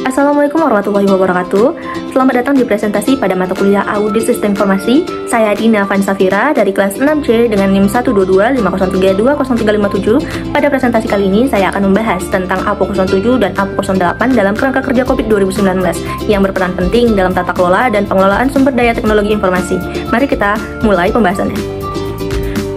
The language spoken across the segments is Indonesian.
Assalamualaikum warahmatullahi wabarakatuh. Selamat datang di presentasi pada mata kuliah Audit Sistem Informasi. Saya Dina Van Safira dari kelas 6C dengan NIM 12250320357. Pada presentasi kali ini saya akan membahas tentang APO 07 dan APO 08 dalam kerangka kerja COVID 2019 yang berperan penting dalam tata kelola dan pengelolaan sumber daya teknologi informasi. Mari kita mulai pembahasannya.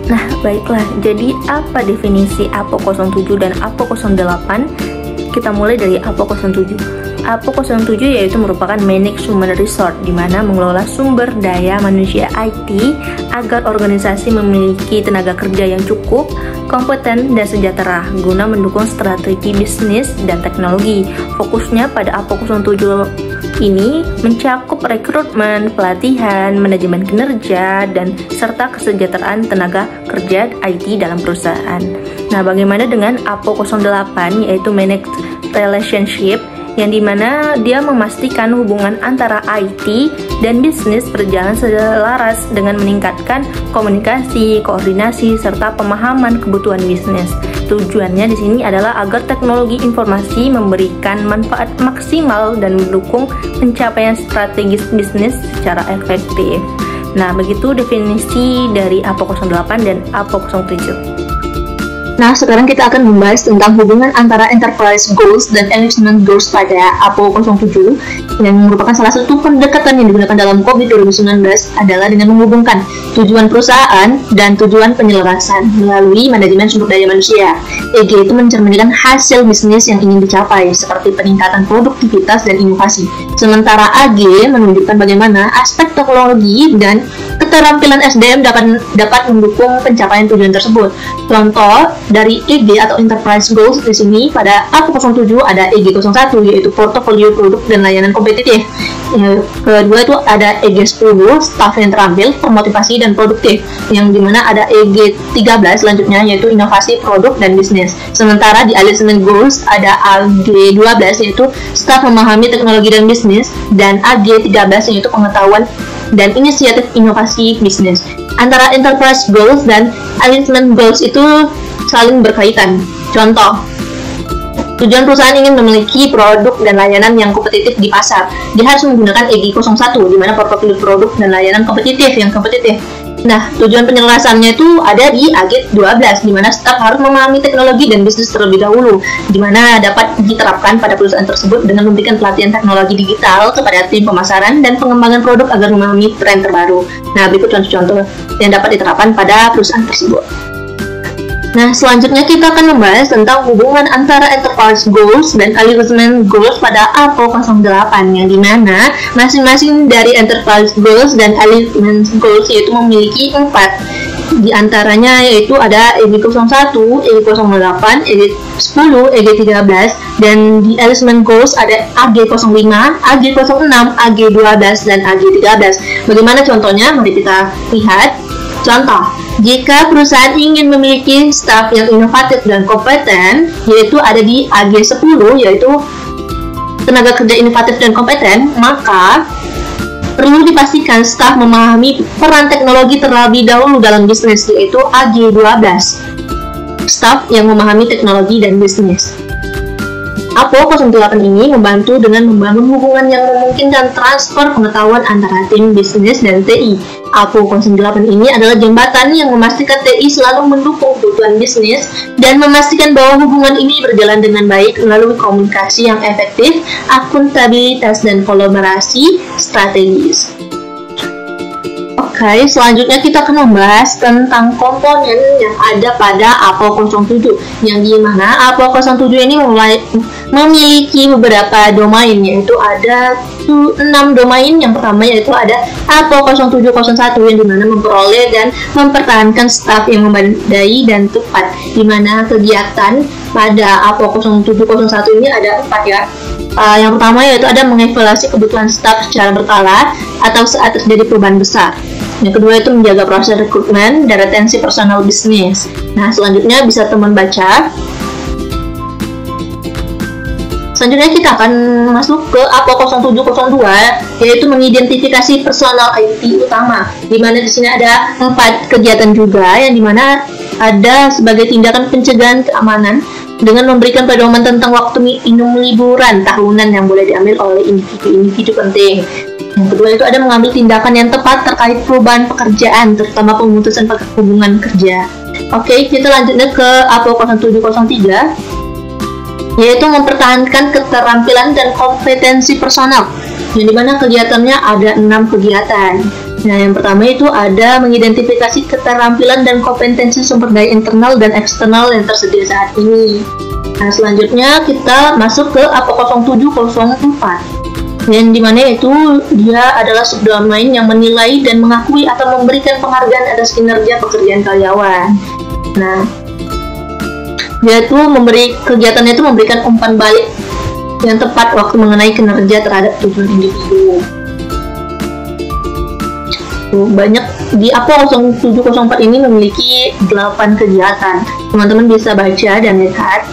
Nah, baiklah. Jadi apa definisi APO 07 dan APO 08? Kita mulai dari APO 07. APO 07 yaitu merupakan Managed Human Resource, di mana mengelola sumber daya manusia IT agar organisasi memiliki tenaga kerja yang cukup, kompeten, dan sejahtera guna mendukung strategi bisnis dan teknologi. Fokusnya pada APO 07 ini mencakup rekrutmen, pelatihan, manajemen kinerja, dan serta kesejahteraan tenaga kerja IT dalam perusahaan. Nah, bagaimana dengan APO 08 yaitu Managed Relationship, yang dimana dia memastikan hubungan antara IT dan bisnis berjalan selaras dengan meningkatkan komunikasi, koordinasi, serta pemahaman kebutuhan bisnis. Tujuannya di sini adalah agar teknologi informasi memberikan manfaat maksimal dan mendukung pencapaian strategis bisnis secara efektif. Nah, begitu definisi dari APO 08 dan APO 07. Nah, sekarang kita akan membahas tentang hubungan antara Enterprise Goals dan Engagement Goals pada APO 07, yang merupakan salah satu pendekatan yang digunakan dalam COVID 2019 adalah dengan menghubungkan tujuan perusahaan dan tujuan penyelarasan melalui manajemen sumber daya manusia. EG itu mencerminkan hasil bisnis yang ingin dicapai, seperti peningkatan produktivitas dan inovasi. Sementara AG menunjukkan bagaimana aspek teknologi dan keterampilan SDM dapat mendukung pencapaian tujuan tersebut. Contoh dari EG atau Enterprise Goals di sini pada APO 07 ada EG 01 yaitu portofolio produk dan layanan kompetitif. Kedua itu ada EG 10 staff yang terampil, termotivasi dan produktif. Yang dimana ada EG 13 selanjutnya yaitu inovasi produk dan bisnis. Sementara di Alignment Goals ada AG 12 yaitu staff memahami teknologi dan bisnis, dan AG 13 yaitu pengetahuan dan inisiatif inovasi bisnis. Antara Enterprise Goals dan Alignment Goals itu saling berkaitan. Contoh, tujuan perusahaan ingin memiliki produk dan layanan yang kompetitif di pasar. Dia harus menggunakan EG 01, di mana portofolio produk dan layanan kompetitif yang kompetitif. Nah, tujuan penyelarasannya itu ada di AG 12, di mana staf harus memahami teknologi dan bisnis terlebih dahulu, di mana dapat diterapkan pada perusahaan tersebut dengan memberikan pelatihan teknologi digital kepada tim pemasaran dan pengembangan produk agar memahami tren terbaru. Nah, berikut contoh-contoh yang dapat diterapkan pada perusahaan tersebut. Nah, selanjutnya kita akan membahas tentang hubungan antara Enterprise Goals dan Alignment Goals pada APO 08, yang dimana masing-masing dari Enterprise Goals dan Alignment Goals yaitu memiliki 4 di antaranya, yaitu ada EG 01, EG 08, EG 10, EG 13, dan di Alignment Goals ada AG 05, AG 06, AG 12, dan AG 13. Bagaimana contohnya? Mari kita lihat. Contoh, jika perusahaan ingin memiliki staf yang inovatif dan kompeten, yaitu ada di AG 10, yaitu tenaga kerja inovatif dan kompeten, maka perlu dipastikan staf memahami peran teknologi terlebih dahulu dalam bisnis, yaitu AG 12, staf yang memahami teknologi dan bisnis. APO 08 ini membantu dengan membangun hubungan yang memungkinkan transfer pengetahuan antara tim bisnis dan TI. APO 08 ini adalah jembatan yang memastikan TI selalu mendukung kebutuhan bisnis dan memastikan bahwa hubungan ini berjalan dengan baik melalui komunikasi yang efektif, akuntabilitas, dan kolaborasi strategis. Oke, selanjutnya kita akan membahas tentang komponen yang ada pada APO 07, yang dimana APO 07 ini memiliki beberapa domain, yaitu ada 6 domain. Yang pertama yaitu ada APO 0701, yang dimana memperoleh dan mempertahankan staf yang memadai dan tepat, dimana kegiatan pada APO 0701 ini ada 4 ya. Yang pertama yaitu ada mengevaluasi kebutuhan staf secara berkala atau saat terjadi perubahan besar. Yang kedua itu menjaga proses rekrutmen dan retensi personal bisnis. Nah, selanjutnya bisa teman baca. Selanjutnya kita akan masuk ke APO 0702, yaitu mengidentifikasi personal IT utama, di mana di sini ada 4 kegiatan juga, yang dimana ada sebagai tindakan pencegahan keamanan dengan memberikan pedoman tentang waktu minum liburan tahunan yang boleh diambil oleh individu-individu penting. Yang kedua itu ada mengambil tindakan yang tepat terkait perubahan pekerjaan, terutama pemutusan hubungan kerja. Oke, kita lanjutnya ke APO 0703, yaitu mempertahankan keterampilan dan kompetensi personal, yang dimana kegiatannya ada 6 kegiatan. Nah, yang pertama itu ada mengidentifikasi keterampilan dan kompetensi sumber daya internal dan eksternal yang tersedia saat ini. Nah, selanjutnya kita masuk ke APO 0704, yang dimana itu dia adalah subdomain yang menilai dan mengakui atau memberikan penghargaan atas kinerja pekerjaan karyawan. Nah, dia tuh kegiatannya itu memberikan umpan balik yang tepat waktu mengenai kinerja terhadap tujuan individu. Banyak di APO 0704 ini memiliki 8 kegiatan. Teman-teman bisa baca dan lihat.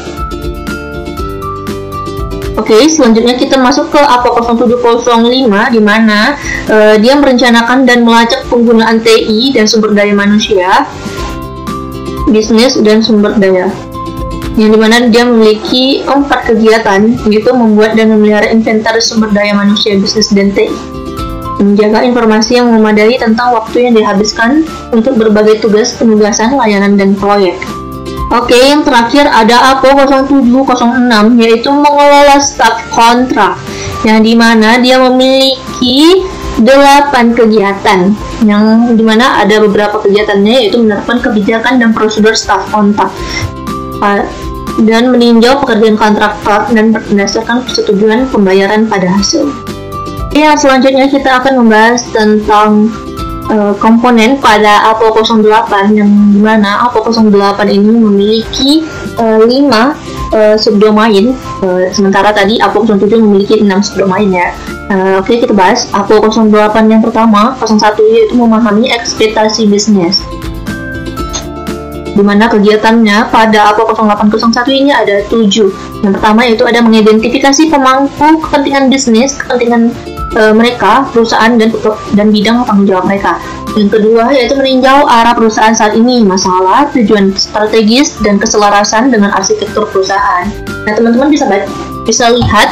Oke, selanjutnya kita masuk ke APO 0705, di mana dia merencanakan dan melacak penggunaan TI dan sumber daya manusia, bisnis dan sumber daya. Yang dimana dia memiliki 4 kegiatan, yaitu membuat dan memelihara inventaris sumber daya manusia, bisnis dan TI, menjaga informasi yang memadai tentang waktu yang dihabiskan untuk berbagai tugas, penugasan, layanan, dan proyek. Oke, yang terakhir ada APO 0706, yaitu mengelola staf kontrak, yang dimana dia memiliki 8 kegiatan, yang dimana ada beberapa kegiatannya yaitu menerapkan kebijakan dan prosedur staf kontrak dan meninjau pekerjaan kontraktor dan berdasarkan persetujuan pembayaran pada hasil. Ya, selanjutnya kita akan membahas tentang komponen pada APO 08, yang dimana APO 08 ini memiliki 5 subdomain, sementara tadi APO 07 memiliki 6 subdomain ya. Oke, kita bahas APO 08 yang pertama, 01, yaitu memahami ekspektasi bisnis, dimana kegiatannya pada APO 0801 ini ada 7. Yang pertama yaitu ada mengidentifikasi pemangku kepentingan bisnis, kepentingan mereka, perusahaan, dan bidang tanggung jawab mereka. Yang kedua yaitu meninjau arah perusahaan saat ini, masalah, tujuan strategis, dan keselarasan dengan arsitektur perusahaan. Nah, teman-teman bisa lihat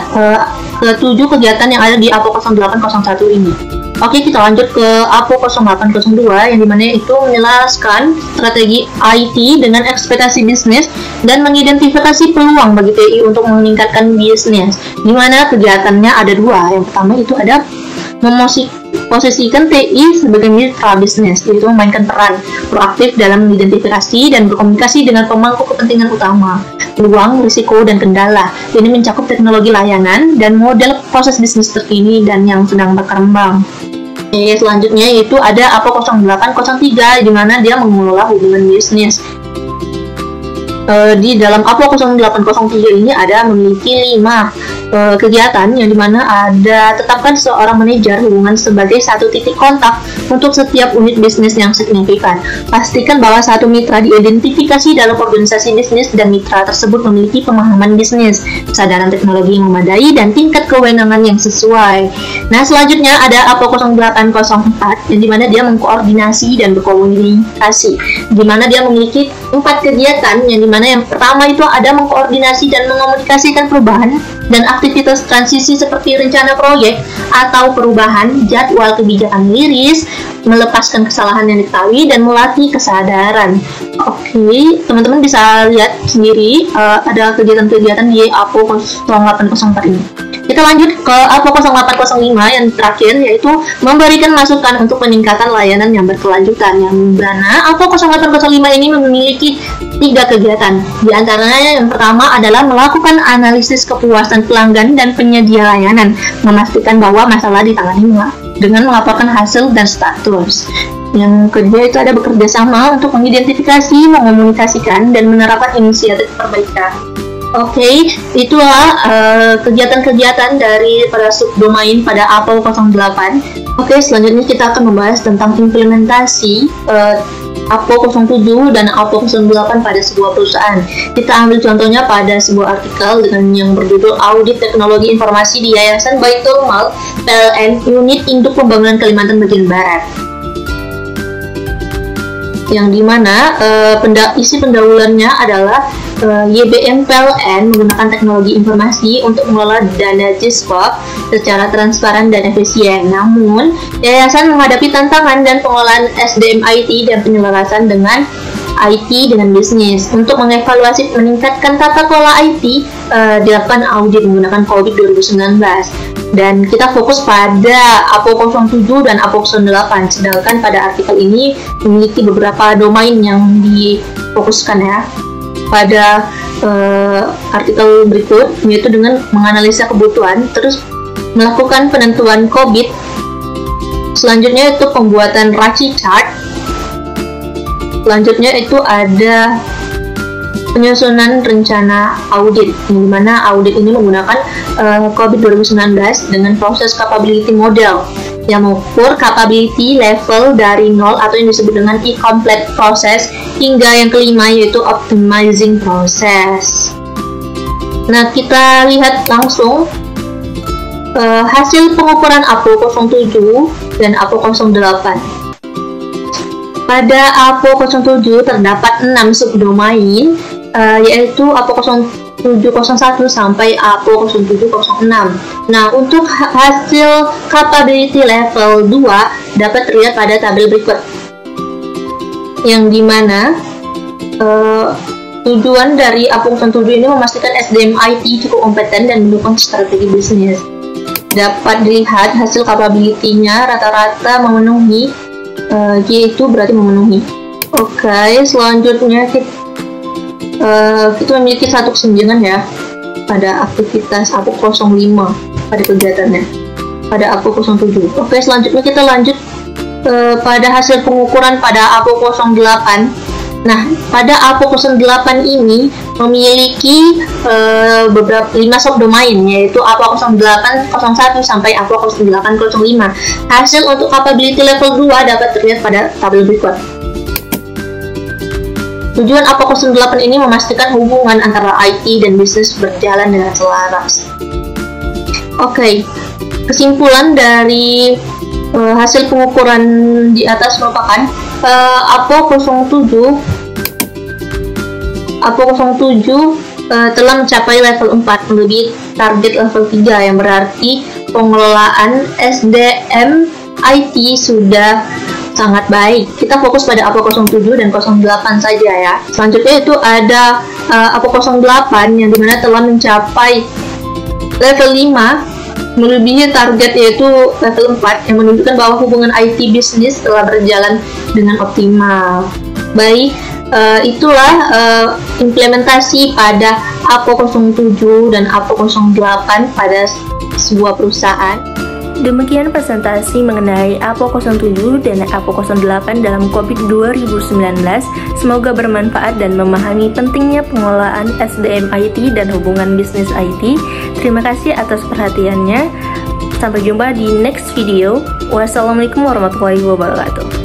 ke-7 kegiatan yang ada di APO 0801 ini. Oke, kita lanjut ke APO 0802, yang dimana itu menjelaskan strategi IT dengan ekspektasi bisnis dan mengidentifikasi peluang bagi TI untuk meningkatkan bisnis, dimana kegiatannya ada 2. Yang pertama itu ada memposisikan TI sebagai mitra bisnis, yaitu memainkan peran proaktif dalam mengidentifikasi dan berkomunikasi dengan pemangku kepentingan utama, peluang, risiko, dan kendala. Ini mencakup teknologi layanan dan model proses bisnis terkini dan yang sedang berkembang. Selanjutnya itu ada APO 0803, di mana dia mengelola hubungan bisnis. Di dalam APO 0803 ini ada memiliki 5 kegiatan, yang dimana ada tetapkan seorang manajer hubungan sebagai satu titik kontak untuk setiap unit bisnis yang signifikan. Pastikan bahwa satu mitra diidentifikasi dalam organisasi bisnis dan mitra tersebut memiliki pemahaman bisnis, kesadaran teknologi yang memadai, dan tingkat kewenangan yang sesuai. Nah, selanjutnya ada APO 0804, yang dimana dia mengkoordinasi dan berkomunikasi, dimana dia memiliki 4 kegiatan, yang dimana yang pertama itu ada mengkoordinasi dan mengomunikasikan perubahan dan aktivitas transisi seperti rencana proyek atau perubahan jadwal kebijakan liris, melepaskan kesalahan yang diketahui, dan melatih kesadaran. Oke, teman-teman bisa lihat sendiri ada kegiatan-kegiatan di APO 0804 ini. Kita lanjut ke APO 0805 yang terakhir, yaitu memberikan masukan untuk peningkatan layanan yang berkelanjutan, yang mana APO 0805 ini memiliki 3 kegiatan. Di antaranya yang pertama adalah melakukan analisis kepuasan pelanggan dan penyedia layanan, memastikan bahwa masalah ditangani dengan melaporkan hasil dan status. Yang kedua itu ada bekerja sama untuk mengidentifikasi, mengomunikasikan, dan menerapkan inisiatif perbaikan. Oke, itulah kegiatan-kegiatan dari pada subdomain pada APO 08. Oke, selanjutnya kita akan membahas tentang implementasi APO 07 dan APO 08 pada sebuah perusahaan. Kita ambil contohnya pada sebuah artikel dengan yang berjudul Audit Teknologi Informasi di Yayasan Baitul Mal PLN Unit Induk Pembangunan Kalimantan Bagian Barat. yang dimana isi pendahuluannya adalah YBM PLN menggunakan teknologi informasi untuk mengelola dana JISPOP secara transparan dan efisien. Namun, yayasan menghadapi tantangan dan pengelolaan SDM IT dan penyelarasan dengan IT dengan bisnis. Untuk mengevaluasi meningkatkan tata kelola IT, dilakukan audit menggunakan COVID 2019. Dan kita fokus pada APO 07 dan APO 08. Sedangkan pada artikel ini memiliki beberapa domain yang difokuskan ya. Pada artikel berikut, yaitu dengan menganalisa kebutuhan, terus melakukan penentuan COVID. Selanjutnya itu pembuatan RACI chart. Selanjutnya itu ada penyusunan rencana audit, di mana audit ini menggunakan COVID 2019 dengan proses capability model yang mengukur capability level dari 0 atau yang disebut dengan incomplete process hingga yang kelima yaitu optimizing process. Nah, kita lihat langsung hasil pengukuran APO 07 dan APO 08. Pada APO 07 terdapat 6 subdomain, yaitu APO 0701 sampai APO 0706. Nah, untuk hasil capability level 2 dapat terlihat pada tabel berikut, yang dimana tujuan dari APO 07 ini memastikan SDM IT cukup kompeten dan mendukung strategi bisnis. Dapat dilihat hasil capability-nya rata-rata memenuhi, yaitu berarti memenuhi. Oke, selanjutnya kita memiliki satu kesenjangan ya pada aktivitas APO 05 pada kegiatannya pada APO 07. Oke, selanjutnya kita lanjut pada hasil pengukuran pada APO 08. Nah, pada APO 08 ini memiliki beberapa 5 subdomain, yaitu APO 0801 sampai APO 0805. Hasil untuk capability level 2 dapat terlihat pada tabel berikut. Tujuan APO 08 ini memastikan hubungan antara IT dan bisnis berjalan dengan selaras. Oke, kesimpulan dari hasil pengukuran di atas merupakan APO 07 telah mencapai level 4 melebihi target level 3, yang berarti pengelolaan SDM IT sudah sangat baik. Kita fokus pada APO 07 dan 08 saja ya. Selanjutnya itu ada APO 08 yang dimana telah mencapai level 5 melebihi target yaitu level 4, yang menunjukkan bahwa hubungan IT bisnis telah berjalan dengan optimal. Baik, itulah implementasi pada APO 07 dan APO 08 pada sebuah perusahaan. Demikian presentasi mengenai APO 07 dan APO 08 dalam COVID 2019. Semoga bermanfaat dan memahami pentingnya pengelolaan SDM IT dan hubungan bisnis IT. Terima kasih atas perhatiannya. Sampai jumpa di next video. Wassalamualaikum warahmatullahi wabarakatuh.